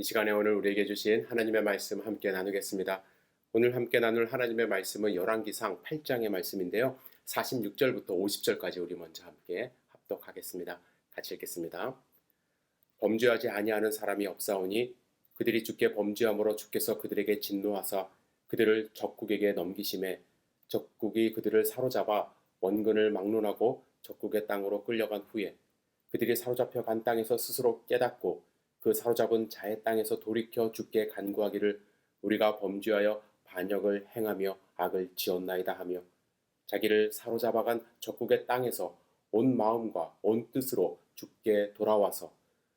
이 시간에 오늘 우리에게 주신 하나님의 말씀 함께 나누겠습니다. 오늘 함께 나눌 하나님의 말씀은 열왕기상 8장의 말씀인데요. 46절부터 50절까지 우리 먼저 함께 합독하겠습니다. 같이 읽겠습니다. 범죄하지 아니하는 사람이 없사오니 그들이 주께 범죄함으로 주께서 그들에게 진노하사 그들을 적국에게 넘기심에 적국이 그들을 사로잡아 원근을 막론하고 적국의 땅으로 끌려간 후에 그들이 사로잡혀 간 땅에서 스스로 깨닫고 그 사로잡은 자의 땅에서 돌이켜 주께 간구하기를 우리가 범죄하여 반역을 행하며 악을 지었나이다 하며 자기를 사로잡아간 적국의 땅에서 온 마음과 온 뜻으로 주께 돌아와서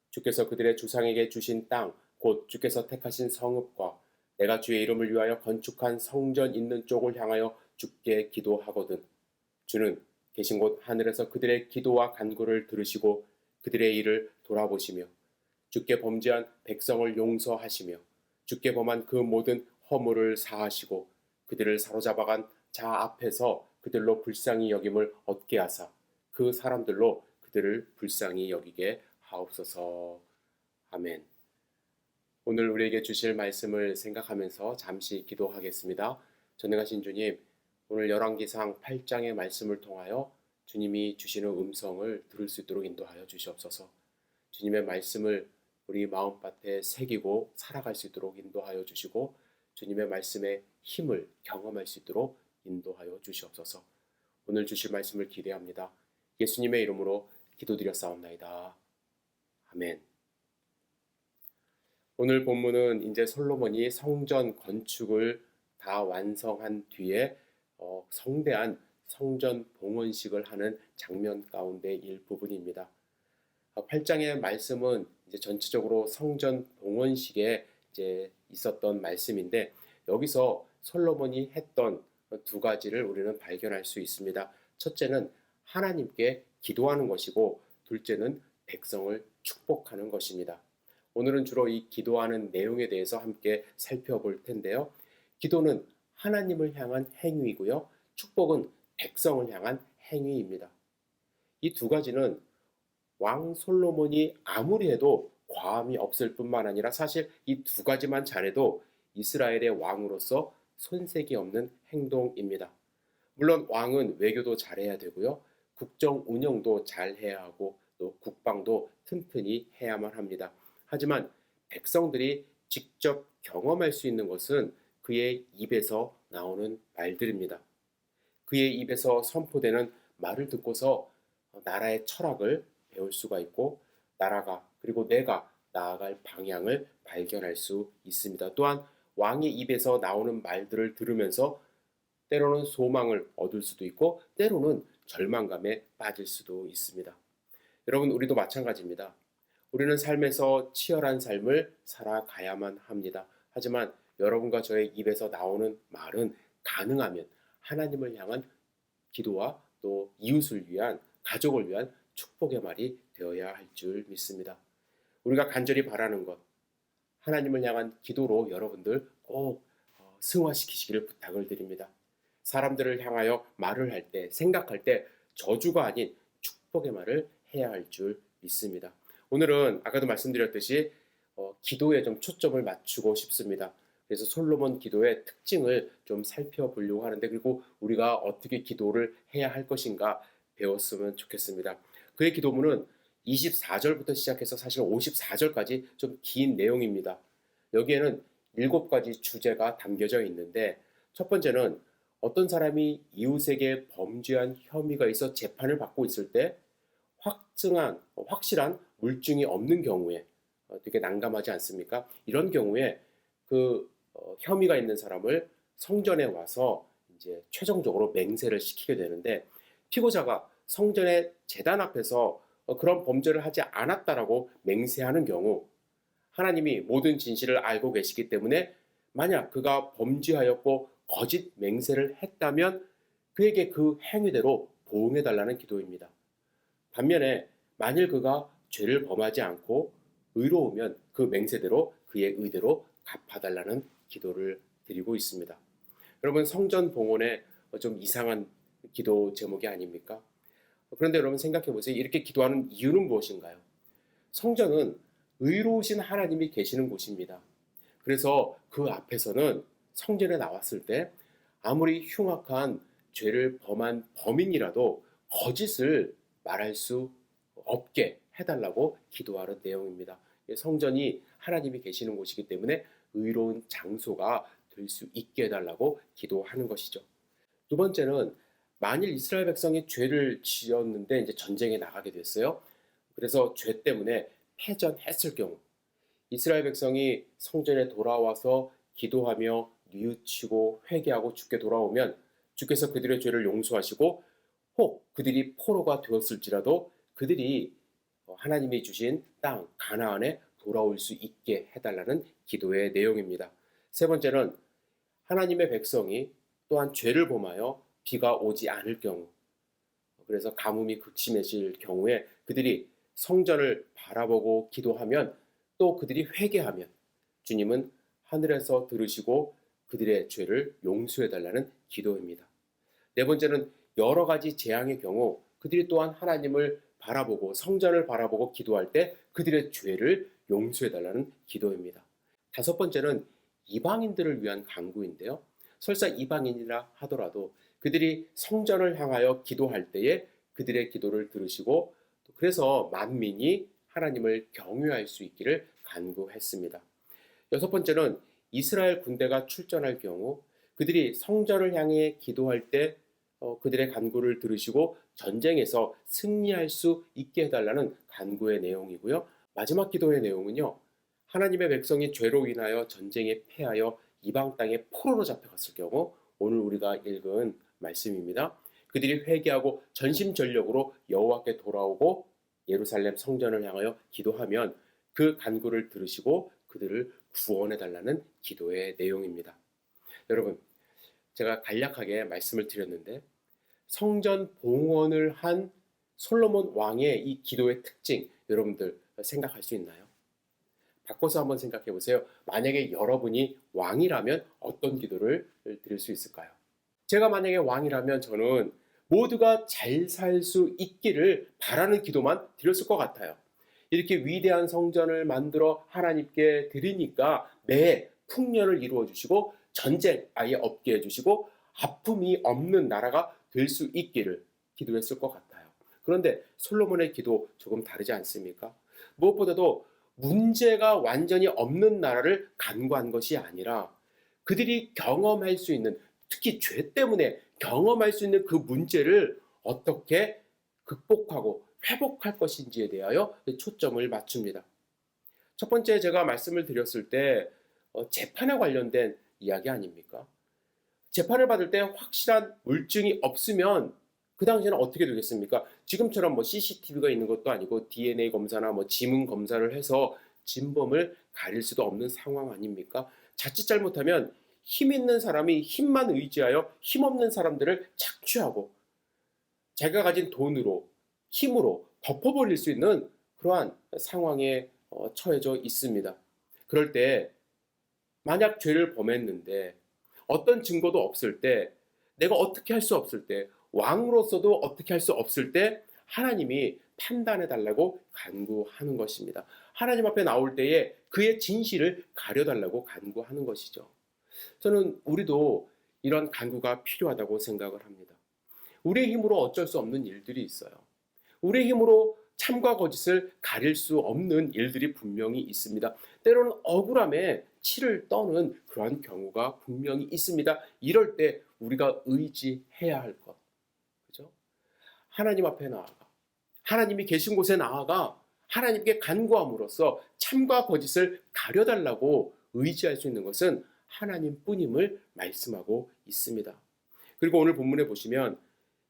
주께서 그들의 주상에게 주신 땅 곧 주께서 택하신 성읍과 내가 주의 이름을 위하여 건축한 성전 있는 쪽을 향하여 주께 기도하거든 주는 계신 곳 하늘에서 그들의 기도와 간구를 들으시고 그들의 일을 돌아보시며 주께 범죄한 백성을 용서하시며 주께 범한 그 모든 허물을 사하시고 그들을 사로잡아간 자 앞에서 그들로 불쌍히 여김을 얻게 하사 그 사람들로 그들을 불쌍히 여기게 하옵소서. 아멘. 오늘 우리에게 주실 말씀을 생각하면서 잠시 기도하겠습니다. 전능하신 주님, 오늘 열왕기상 8장의 말씀을 통하여 주님이 주시는 음성을 들을 수 있도록 인도하여 주시옵소서. 주님의 말씀을 우리 마음밭에 새기고 살아갈 수 있도록 인도하여 주시고 주님의 말씀의 힘을 경험할 수 있도록 인도하여 주시옵소서. 오늘 주실 말씀을 기대합니다. 예수님의 이름으로 기도드렸사옵나이다. 아멘. 오늘 본문은 이제 솔로몬이 성전 건축을 다 완성한 뒤에 성대한 성전 봉헌식을 하는 장면 가운데 일부분입니다. 8장의 말씀은 이제 전체적으로 성전 봉헌식에 이제 있었던 말씀인데 여기서 솔로몬이 했던 두 가지를 우리는 발견할 수 있습니다. 첫째는 하나님께 기도하는 것이고 둘째는 백성을 축복하는 것입니다. 오늘은 주로 이 기도하는 내용에 대해서 함께 살펴볼 텐데요. 기도는 하나님을 향한 행위이고요. 축복은 백성을 향한 행위입니다. 이 두 가지는 왕 솔로몬이 아무리 해도 과함이 없을 뿐만 아니라 사실 이 두 가지만 잘해도 이스라엘의 왕으로서 손색이 없는 행동입니다. 물론 왕은 외교도 잘해야 되고요. 국정 운영도 잘해야 하고 또 국방도 튼튼히 해야만 합니다. 하지만 백성들이 직접 경험할 수 있는 것은 그의 입에서 나오는 말들입니다. 그의 입에서 선포되는 말을 듣고서 나라의 철학을 배울 수가 있고 나라가 그리고 내가 나아갈 방향을 발견할 수 있습니다. 또한 왕의 입에서 나오는 말들을 들으면서 때로는 소망을 얻을 수도 있고 때로는 절망감에 빠질 수도 있습니다. 여러분, 우리도 마찬가지입니다. 우리는 삶에서 치열한 삶을 살아가야만 합니다. 하지만 여러분과 저의 입에서 나오는 말은 가능하면 하나님을 향한 기도와 또 이웃을 위한 가족을 위한 축복의 말이 되어야 할 줄 믿습니다. 우리가 간절히 바라는 것, 하나님을 향한 기도로 여러분들 꼭 승화시키시기를 부탁을 드립니다. 사람들을 향하여 말을 할 때, 생각할 때 저주가 아닌 축복의 말을 해야 할 줄 믿습니다. 오늘은 아까도 말씀드렸듯이 기도에 좀 초점을 맞추고 싶습니다. 그래서 솔로몬 기도의 특징을 좀 살펴보려고 하는데 그리고 우리가 어떻게 기도를 해야 할 것인가 배웠으면 좋겠습니다. 그의 기도문은 24절부터 시작해서 사실 54절까지 좀 긴 내용입니다. 여기에는 7가지 주제가 담겨져 있는데 첫 번째는 어떤 사람이 이웃에게 범죄한 혐의가 있어 재판을 받고 있을 때 확실한 물증이 없는 경우에 되게 난감하지 않습니까? 이런 경우에 그 혐의가 있는 사람을 성전에 와서 이제 최종적으로 맹세를 시키게 되는데 피고자가 성전의 제단 앞에서 그런 범죄를 하지 않았다라고 맹세하는 경우 하나님이 모든 진실을 알고 계시기 때문에 만약 그가 범죄하였고 거짓 맹세를 했다면 그에게 그 행위대로 보응해달라는 기도입니다. 반면에 만일 그가 죄를 범하지 않고 의로우면 그 맹세대로 그의 의대로 갚아달라는 기도를 드리고 있습니다. 여러분, 성전 봉헌에 좀 이상한 기도 제목이 아닙니까? 그런데 여러분 생각해 보세요. 이렇게 기도하는 이유는 무엇인가요? 성전은 의로우신 하나님이 계시는 곳입니다. 그래서 그 앞에서는 성전에 나왔을 때 아무리 흉악한 죄를 범한 범인이라도 거짓을 말할 수 없게 해달라고 기도하는 내용입니다. 성전이 하나님이 계시는 곳이기 때문에 의로운 장소가 될 수 있게 해달라고 기도하는 것이죠. 두 번째는 만일 이스라엘 백성이 죄를 지었는데 이제 전쟁에 나가게 됐어요. 그래서 죄 때문에 패전했을 경우 이스라엘 백성이 성전에 돌아와서 기도하며 뉘우치고 회개하고 주께 돌아오면 주께서 그들의 죄를 용서하시고 혹 그들이 포로가 되었을지라도 그들이 하나님이 주신 땅 가나안에 돌아올 수 있게 해달라는 기도의 내용입니다. 세 번째는 하나님의 백성이 또한 죄를 범하여 비가 오지 않을 경우, 그래서 가뭄이 극심해질 경우에 그들이 성전을 바라보고 기도하면 또 그들이 회개하면 주님은 하늘에서 들으시고 그들의 죄를 용서해달라는 기도입니다. 네 번째는 여러 가지 재앙의 경우 그들이 또한 하나님을 바라보고 성전을 바라보고 기도할 때 그들의 죄를 용서해달라는 기도입니다. 다섯 번째는 이방인들을 위한 간구인데요. 설사 이방인이라 하더라도 그들이 성전을 향하여 기도할 때에 그들의 기도를 들으시고 그래서 만민이 하나님을 경외할 수 있기를 간구했습니다. 여섯 번째는 이스라엘 군대가 출전할 경우 그들이 성전을 향해 기도할 때 그들의 간구를 들으시고 전쟁에서 승리할 수 있게 해달라는 간구의 내용이고요. 마지막 기도의 내용은요. 하나님의 백성이 죄로 인하여 전쟁에 패하여 이방 땅에 포로로 잡혀갔을 경우 오늘 우리가 읽은 말씀입니다. 그들이 회개하고 전심전력으로 여호와께 돌아오고 예루살렘 성전을 향하여 기도하면 그 간구를 들으시고 그들을 구원해달라는 기도의 내용입니다. 여러분, 제가 간략하게 말씀을 드렸는데 성전 봉헌을 한 솔로몬 왕의 이 기도의 특징 여러분들 생각할 수 있나요? 바꿔서 한번 생각해 보세요. 만약에 여러분이 왕이라면 어떤 기도를 드릴 수 있을까요? 제가 만약에 왕이라면 저는 모두가 잘 살 수 있기를 바라는 기도만 드렸을 것 같아요. 이렇게 위대한 성전을 만들어 하나님께 드리니까 매 풍년을 이루어 주시고 전쟁 아예 없게 해주시고 아픔이 없는 나라가 될 수 있기를 기도했을 것 같아요. 그런데 솔로몬의 기도 조금 다르지 않습니까? 무엇보다도 문제가 완전히 없는 나라를 간구한 것이 아니라 그들이 경험할 수 있는, 특히 죄 때문에 경험할 수 있는 그 문제를 어떻게 극복하고 회복할 것인지에 대하여 초점을 맞춥니다. 첫 번째 제가 말씀을 드렸을 때 재판에 관련된 이야기 아닙니까? 재판을 받을 때 확실한 물증이 없으면 그 당시에는 어떻게 되겠습니까? 지금처럼 뭐 CCTV가 있는 것도 아니고 DNA 검사나 뭐 지문 검사를 해서 진범을 가릴 수도 없는 상황 아닙니까? 자칫 잘못하면 힘 있는 사람이 힘만 의지하여 힘 없는 사람들을 착취하고 자기가 가진 돈으로 힘으로 덮어버릴 수 있는 그러한 상황에 처해져 있습니다. 그럴 때 만약 죄를 범했는데 어떤 증거도 없을 때 내가 어떻게 할 수 없을 때 왕으로서도 어떻게 할 수 없을 때 하나님이 판단해 달라고 간구하는 것입니다. 하나님 앞에 나올 때에 그의 진실을 가려달라고 간구하는 것이죠. 저는 우리도 이런 간구가 필요하다고 생각을 합니다. 우리의 힘으로 어쩔 수 없는 일들이 있어요. 우리의 힘으로 참과 거짓을 가릴 수 없는 일들이 분명히 있습니다. 때로는 억울함에 치를 떠는 그러한 경우가 분명히 있습니다. 이럴 때 우리가 의지해야 할 것, 그죠? 하나님 앞에 나아가, 하나님이 계신 곳에 나아가 하나님께 간구함으로써 참과 거짓을 가려달라고 의지할 수 있는 것은 하나님뿐임을 말씀하고 있습니다. 그리고 오늘 본문에 보시면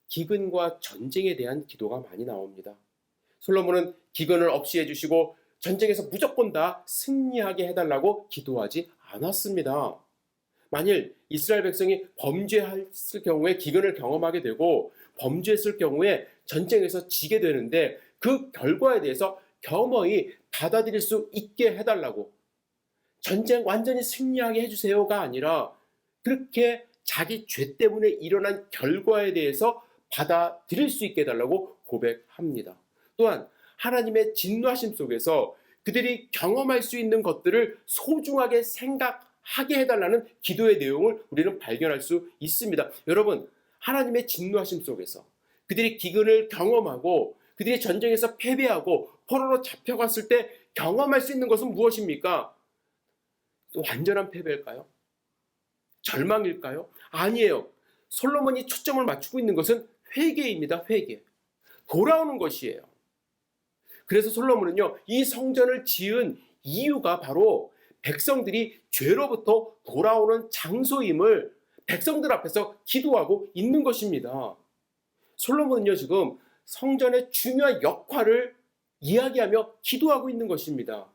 기근과 전쟁에 대한 기도가 많이 나옵니다. 솔로몬은 기근을 없이 해주시고 전쟁에서 무조건 다 승리하게 해달라고 기도하지 않았습니다. 만일 이스라엘 백성이 범죄했을 경우에 기근을 경험하게 되고 범죄했을 경우에 전쟁에서 지게 되는데 그 결과에 대해서 겸허히 받아들일 수 있게 해달라고, 전쟁 완전히 승리하게 해주세요가 아니라 그렇게 자기 죄 때문에 일어난 결과에 대해서 받아들일 수 있게 해달라고 고백합니다. 또한 하나님의 진노하심 속에서 그들이 경험할 수 있는 것들을 소중하게 생각하게 해달라는 기도의 내용을 우리는 발견할 수 있습니다. 여러분, 하나님의 진노하심 속에서 그들이 기근을 경험하고 그들이 전쟁에서 패배하고 포로로 잡혀갔을 때 경험할 수 있는 것은 무엇입니까? 또 완전한 패배일까요? 절망일까요? 아니에요. 솔로몬이 초점을 맞추고 있는 것은 회개입니다. 회개. 돌아오는 것이에요. 그래서 솔로몬은요, 이 성전을 지은 이유가 바로 백성들이 죄로부터 돌아오는 장소임을 백성들 앞에서 기도하고 있는 것입니다. 솔로몬은요, 지금 성전의 중요한 역할을 이야기하며 기도하고 있는 것입니다.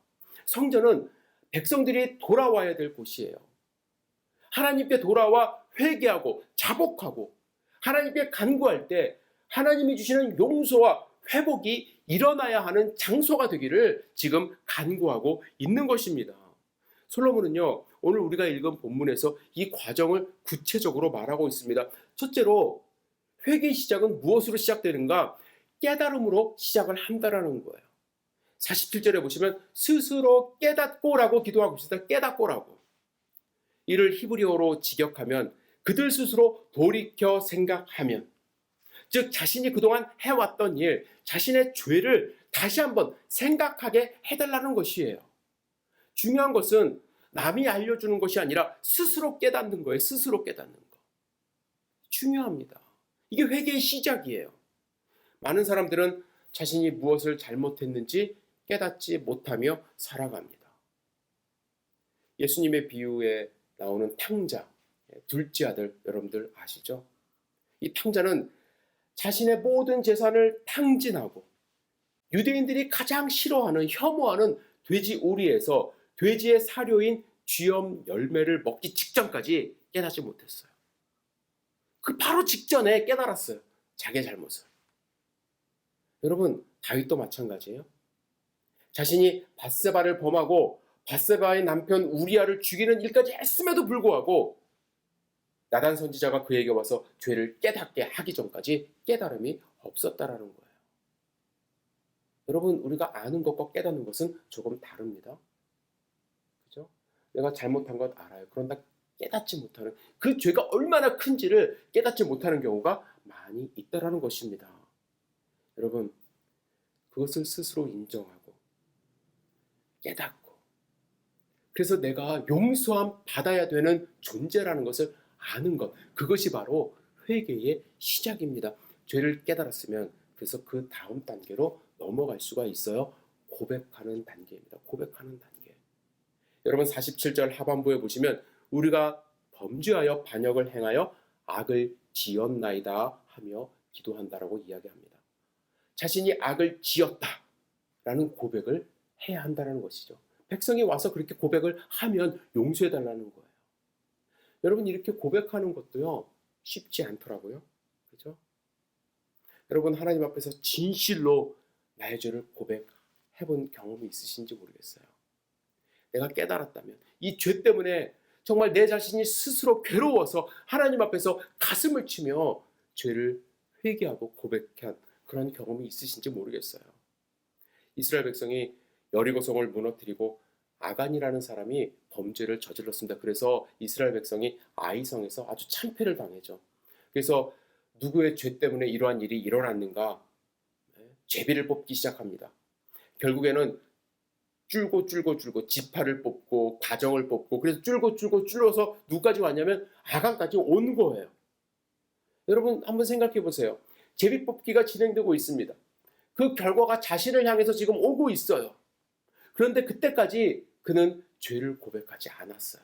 성전은 백성들이 돌아와야 될 곳이에요. 하나님께 돌아와 회개하고 자복하고 하나님께 간구할 때 하나님이 주시는 용서와 회복이 일어나야 하는 장소가 되기를 지금 간구하고 있는 것입니다. 솔로몬은요, 오늘 우리가 읽은 본문에서 이 과정을 구체적으로 말하고 있습니다. 첫째로 회개의 시작은 무엇으로 시작되는가? 깨달음으로 시작을 한다라는 거예요. 47절에 보시면 스스로 깨닫고라고 기도하고 있습니다. 깨닫고라고. 이를 히브리어로 직역하면 그들 스스로 돌이켜 생각하면, 즉 자신이 그동안 해왔던 일, 자신의 죄를 다시 한번 생각하게 해달라는 것이에요. 중요한 것은 남이 알려주는 것이 아니라 스스로 깨닫는 거예요. 스스로 깨닫는 거. 중요합니다. 이게 회개의 시작이에요. 많은 사람들은 자신이 무엇을 잘못했는지 깨닫지 못하며 살아갑니다. 예수님의 비유에 나오는 탕자, 둘째 아들, 여러분들 아시죠? 이 탕자는 자신의 모든 재산을 탕진하고 유대인들이 가장 싫어하는, 혐오하는 돼지 오리에서 돼지의 사료인 쥐염 열매를 먹기 직전까지 깨닫지 못했어요. 그 바로 직전에 깨달았어요. 자기의 잘못을. 여러분, 다윗도 마찬가지예요. 자신이 밧세바를 범하고 밧세바의 남편 우리아를 죽이는 일까지 했음에도 불구하고 나단 선지자가 그에게 와서 죄를 깨닫게 하기 전까지 깨달음이 없었다라는 거예요. 여러분, 우리가 아는 것과 깨닫는 것은 조금 다릅니다. 그죠? 내가 잘못한 것 알아요. 그런다 깨닫지 못하는, 그 죄가 얼마나 큰지를 깨닫지 못하는 경우가 많이 있다라는 것입니다. 여러분, 그것을 스스로 인정하고 깨닫고, 그래서 내가 용서함 받아야 되는 존재라는 것을 아는 것, 그것이 바로 회개의 시작입니다. 죄를 깨달았으면 그래서 그 다음 단계로 넘어갈 수가 있어요. 고백하는 단계입니다. 고백하는 단계. 여러분, 47절 하반부에 보시면 우리가 범죄하여 반역을 행하여 악을 지었나이다 하며 기도한다라고 이야기합니다. 자신이 악을 지었다라는 고백을 해야 한다는 것이죠. 백성이 와서 그렇게 고백을 하면 용서해달라는 거예요. 여러분, 이렇게 고백하는 것도요, 쉽지 않더라고요. 그죠? 여러분, 하나님 앞에서 진실로 나의 죄를 고백해본 경험이 있으신지 모르겠어요. 내가 깨달았다면, 이 죄 때문에 정말 내 자신이 스스로 괴로워서 하나님 앞에서 가슴을 치며 죄를 회개하고 고백한 그런 경험이 있으신지 모르겠어요. 이스라엘 백성이 여리고성을 무너뜨리고 아간이라는 사람이 범죄를 저질렀습니다. 그래서 이스라엘 백성이 아이성에서 아주 참패를 당했죠. 그래서 누구의 죄 때문에 이러한 일이 일어났는가? 제비를 뽑기 시작합니다. 결국에는 줄고 지파를 뽑고 가정을 뽑고, 그래서 줄어서 누구까지 왔냐면 아간까지 온 거예요. 여러분, 한번 생각해 보세요. 제비 뽑기가 진행되고 있습니다. 그 결과가 자신을 향해서 지금 오고 있어요. 그런데 그때까지 그는 죄를 고백하지 않았어요.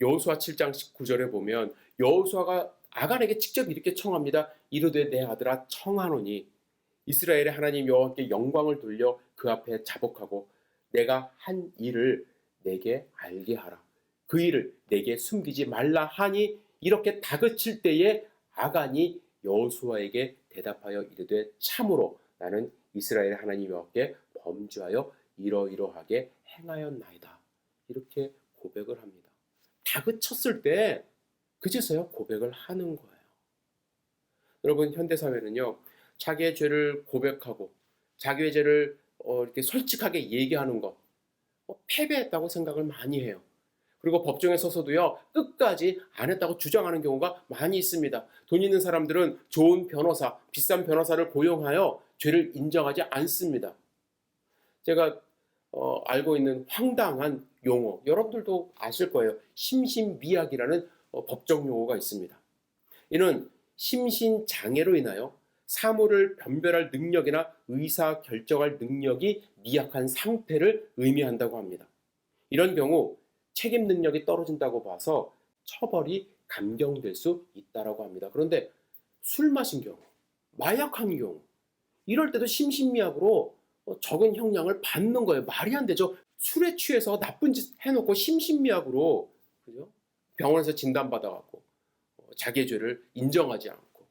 여호수아 7장 19절에 보면 여호수아가 아간에게 직접 이렇게 청합니다. 이르되 내 아들아 청하노니 이스라엘의 하나님 여호와께 영광을 돌려 그 앞에 자복하고 내가 한 일을 내게 알게 하라. 그 일을 내게 숨기지 말라 하니, 이렇게 다그칠 때에 아간이 여호수아에게 대답하여 이르되 참으로 나는 이스라엘의 하나님 여호와께 범죄하여 이러이러하게 행하였나이다. 이렇게 고백을 합니다. 다그쳤을 때 그제서야 고백을 하는 거예요. 여러분, 현대사회는요, 자기의 죄를 고백하고 자기의 죄를 이렇게 솔직하게 얘기하는 것, 패배했다고 생각을 많이 해요. 그리고 법정에 서서도요, 끝까지 안 했다고 주장하는 경우가 많이 있습니다. 돈 있는 사람들은 좋은 변호사, 비싼 변호사를 고용하여 죄를 인정하지 않습니다. 제가 알고 있는 황당한 용어, 여러분들도 아실 거예요. 심신미약이라는 법정 용어가 있습니다. 이는 심신장애로 인하여 사물을 변별할 능력이나 의사 결정할 능력이 미약한 상태를 의미한다고 합니다. 이런 경우 책임 능력이 떨어진다고 봐서 처벌이 감경될 수 있다고 합니다. 그런데 술 마신 경우, 마약한 경우, 이럴 때도 심신미약으로 적은 형량을 받는 거예요. 말이 안 되죠. 술에 취해서 나쁜 짓 해놓고 심신미약으로, 그죠? 병원에서 진단받아갖고 자기의 죄를 인정하지 않고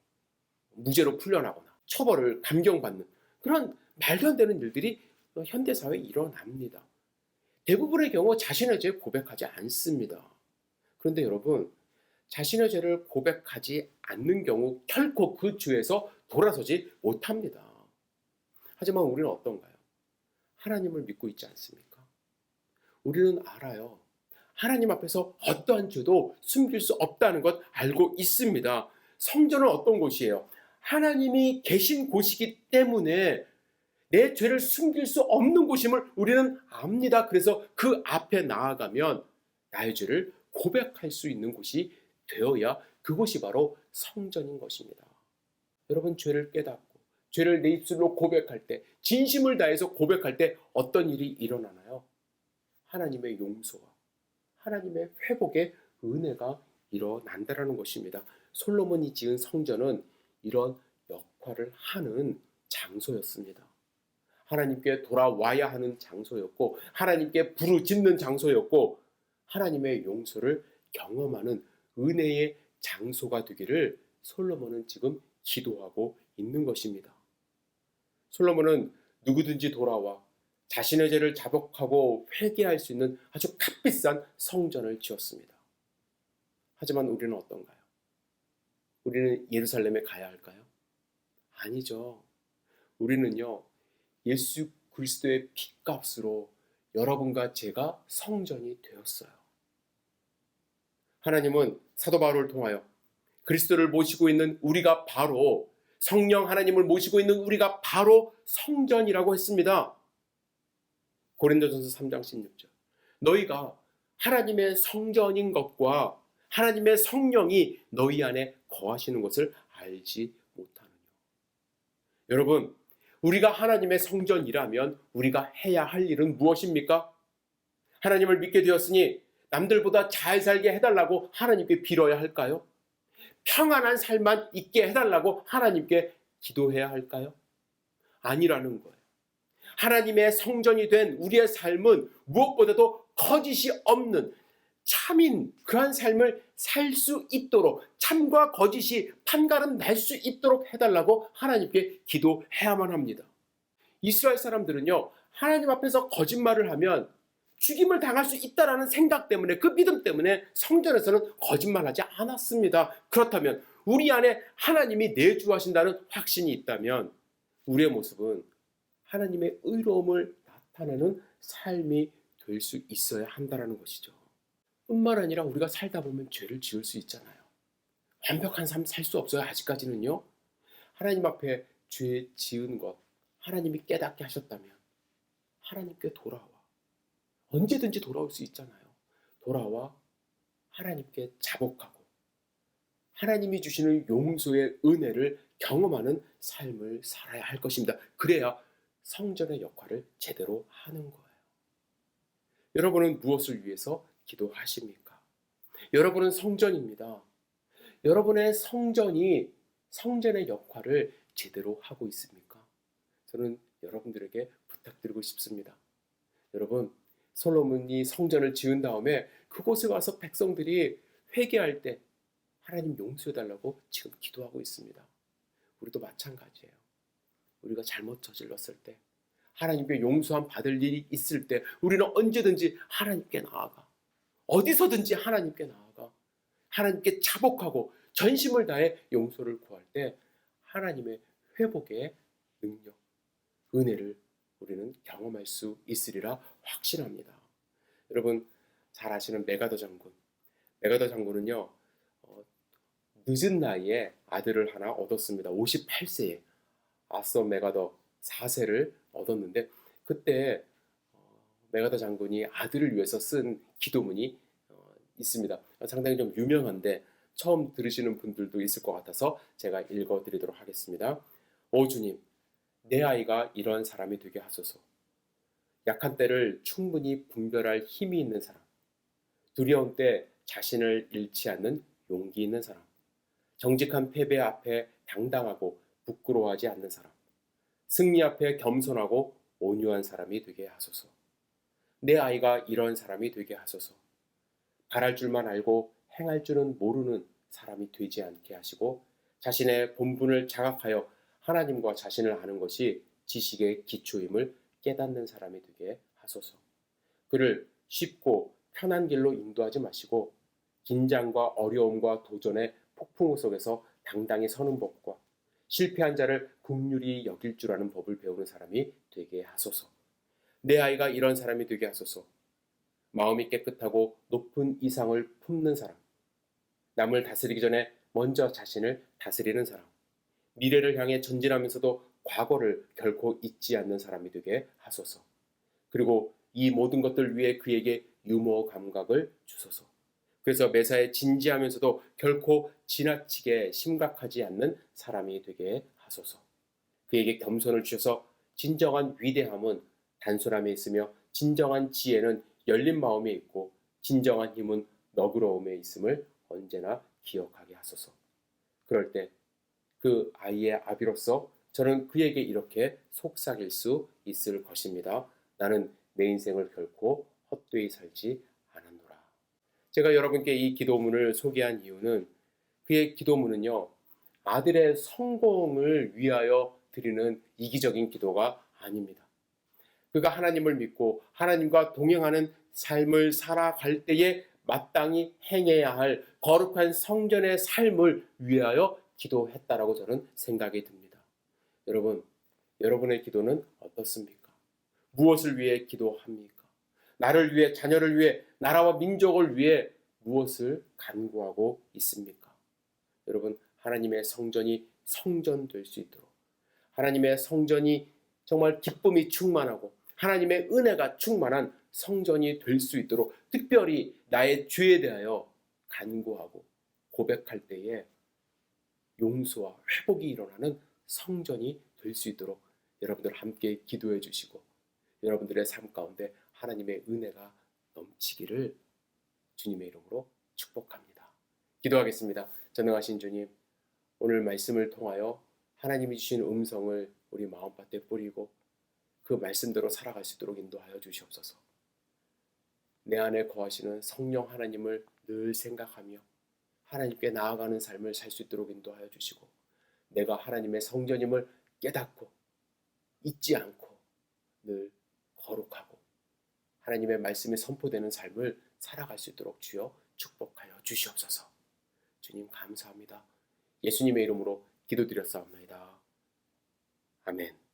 무죄로 풀려나거나 처벌을 감경받는 그런 말도 안 되는 일들이 현대사회에 일어납니다. 대부분의 경우 자신의 죄 고백하지 않습니다. 그런데 여러분, 자신의 죄를 고백하지 않는 경우 결코 그 죄에서 돌아서지 못합니다. 하지만 우리는 어떤가요? 하나님을 믿고 있지 않습니까? 우리는 알아요. 하나님 앞에서 어떠한 죄도 숨길 수 없다는 것 알고 있습니다. 성전은 어떤 곳이에요? 하나님이 계신 곳이기 때문에 내 죄를 숨길 수 없는 곳임을 우리는 압니다. 그래서 그 앞에 나아가면 나의 죄를 고백할 수 있는 곳이 되어야 그곳이 바로 성전인 것입니다. 여러분, 죄를 깨닫고 죄를 내 입술로 고백할 때, 진심을 다해서 고백할 때 어떤 일이 일어나나요? 하나님의 용서와 하나님의 회복의 은혜가 일어난다는 것입니다. 솔로몬이 지은 성전은 이런 역할을 하는 장소였습니다. 하나님께 돌아와야 하는 장소였고, 하나님께 부르짖는 장소였고, 하나님의 용서를 경험하는 은혜의 장소가 되기를 솔로몬은 지금 기도하고 있는 것입니다. 솔로몬은 누구든지 돌아와 자신의 죄를 자복하고 회개할 수 있는 아주 값비싼 성전을 지었습니다. 하지만 우리는 어떤가요? 우리는 예루살렘에 가야 할까요? 아니죠. 우리는요, 예수 그리스도의 핏값으로 여러분과 제가 성전이 되었어요. 하나님은 사도 바울을 통하여 그리스도를 모시고 있는 우리가 바로, 성령 하나님을 모시고 있는 우리가 바로 성전이라고 했습니다. 고린도전서 3장 16절. 너희가 하나님의 성전인 것과 하나님의 성령이 너희 안에 거하시는 것을 알지 못하느냐. 여러분, 우리가 하나님의 성전이라면 우리가 해야 할 일은 무엇입니까? 하나님을 믿게 되었으니 남들보다 잘 살게 해달라고 하나님께 빌어야 할까요? 평안한 삶만 있게 해달라고 하나님께 기도해야 할까요? 아니라는 거예요. 하나님의 성전이 된 우리의 삶은 무엇보다도 거짓이 없는 참인 그러한 삶을 살 수 있도록, 참과 거짓이 판가름 날 수 있도록 해달라고 하나님께 기도해야만 합니다. 이스라엘 사람들은요, 하나님 앞에서 거짓말을 하면 죽임을 당할 수 있다는 생각 때문에, 그 믿음 때문에 성전에서는 거짓말하지 않았습니다. 그렇다면 우리 안에 하나님이 내주하신다는 확신이 있다면 우리의 모습은 하나님의 의로움을 나타내는 삶이 될 수 있어야 한다는 것이죠. 뿐만 아니라 우리가 살다 보면 죄를 지을 수 있잖아요. 완벽한 삶 살 수 없어요. 아직까지는요. 하나님 앞에 죄 지은 것 하나님이 깨닫게 하셨다면 하나님께 돌아와. 언제든지 돌아올 수 있잖아요. 돌아와 하나님께 자복하고 하나님이 주시는 용서의 은혜를 경험하는 삶을 살아야 할 것입니다. 그래야 성전의 역할을 제대로 하는 거예요. 여러분은 무엇을 위해서 기도하십니까? 여러분은 성전입니다. 여러분의 성전이 성전의 역할을 제대로 하고 있습니까? 저는 여러분들에게 부탁드리고 싶습니다. 여러분, 솔로몬이 성전을 지은 다음에 그곳에 와서 백성들이 회개할 때 하나님 용서해달라고 지금 기도하고 있습니다. 우리도 마찬가지예요. 우리가 잘못 저질렀을 때, 하나님께 용서함 받을 일이 있을 때 우리는 언제든지 하나님께 나아가, 어디서든지 하나님께 나아가 하나님께 자복하고 전심을 다해 용서를 구할 때 하나님의 회복의 능력, 은혜를 우리는 경험할 수 있으리라 확신합니다. 여러분 잘 아시는 메가더 장군. 메가더 장군은요, 늦은 나이에 아들을 하나 얻었습니다. 58세에 아서 메가더 4세를 얻었는데, 그때 메가더 장군이 아들을 위해서 쓴 기도문이 있습니다. 상당히 좀 유명한데 처음 들으시는 분들도 있을 것 같아서 제가 읽어드리도록 하겠습니다. 오 주님, 내 아이가 이런 사람이 되게 하소서. 약한 때를 충분히 분별할 힘이 있는 사람, 두려운 때 자신을 잃지 않는 용기 있는 사람, 정직한 패배 앞에 당당하고 부끄러워하지 않는 사람, 승리 앞에 겸손하고 온유한 사람이 되게 하소서. 내 아이가 이런 사람이 되게 하소서. 바랄 줄만 알고 행할 줄은 모르는 사람이 되지 않게 하시고, 자신의 본분을 자각하여 하나님과 자신을 아는 것이 지식의 기초임을 깨닫는 사람이 되게 하소서. 그를 쉽고 편한 길로 인도하지 마시고, 긴장과 어려움과 도전의 폭풍 속에서 당당히 서는 법과 실패한 자를 긍휼히 여길 줄 아는 법을 배우는 사람이 되게 하소서. 내 아이가 이런 사람이 되게 하소서. 마음이 깨끗하고 높은 이상을 품는 사람, 남을 다스리기 전에 먼저 자신을 다스리는 사람, 미래를 향해 전진하면서도 과거를 결코 잊지 않는 사람이 되게 하소서. 그리고 이 모든 것들 위해 그에게 유머 감각을 주소서. 그래서 매사에 진지하면서도 결코 지나치게 심각하지 않는 사람이 되게 하소서. 그에게 겸손을 주셔서 진정한 위대함은 단순함에 있으며, 진정한 지혜는 열린 마음에 있고, 진정한 힘은 너그러움에 있음을 언제나 기억하게 하소서. 그럴 때 그 아이의 아비로서 저는 그에게 이렇게 속삭일 수 있을 것입니다. 나는 내 인생을 결코 헛되이 살지 않았노라. 제가 여러분께 이 기도문을 소개한 이유는, 그의 기도문은요, 아들의 성공을 위하여 드리는 이기적인 기도가 아닙니다. 그가 하나님을 믿고 하나님과 동행하는 삶을 살아갈 때에 마땅히 행해야 할 거룩한 성전의 삶을 위하여 기도했다라고 저는 생각이 듭니다. 여러분, 여러분의 기도는 어떻습니까? 무엇을 위해 기도합니까? 나를 위해, 자녀를 위해, 나라와 민족을 위해 무엇을 간구하고 있습니까? 여러분, 하나님의 성전이 성전될 수 있도록, 하나님의 성전이 정말 기쁨이 충만하고 하나님의 은혜가 충만한 성전이 될 수 있도록, 특별히 나의 죄에 대하여 간구하고 고백할 때에 용서와 회복이 일어나는 성전이 될 수 있도록 여러분들 함께 기도해 주시고, 여러분들의 삶 가운데 하나님의 은혜가 넘치기를 주님의 이름으로 축복합니다. 기도하겠습니다. 전능하신 주님, 오늘 말씀을 통하여 하나님이 주신 음성을 우리 마음밭에 뿌리고 그 말씀대로 살아갈 수 있도록 인도하여 주시옵소서. 내 안에 거하시는 성령 하나님을 늘 생각하며 하나님께 나아가는 삶을 살 수 있도록 인도하여 주시고, 내가 하나님의 성전임을 깨닫고 잊지 않고 늘 거룩하고 하나님의 말씀이 선포되는 삶을 살아갈 수 있도록 주여 축복하여 주시옵소서. 주님 감사합니다. 예수님의 이름으로 기도드렸사옵나이다. 아멘.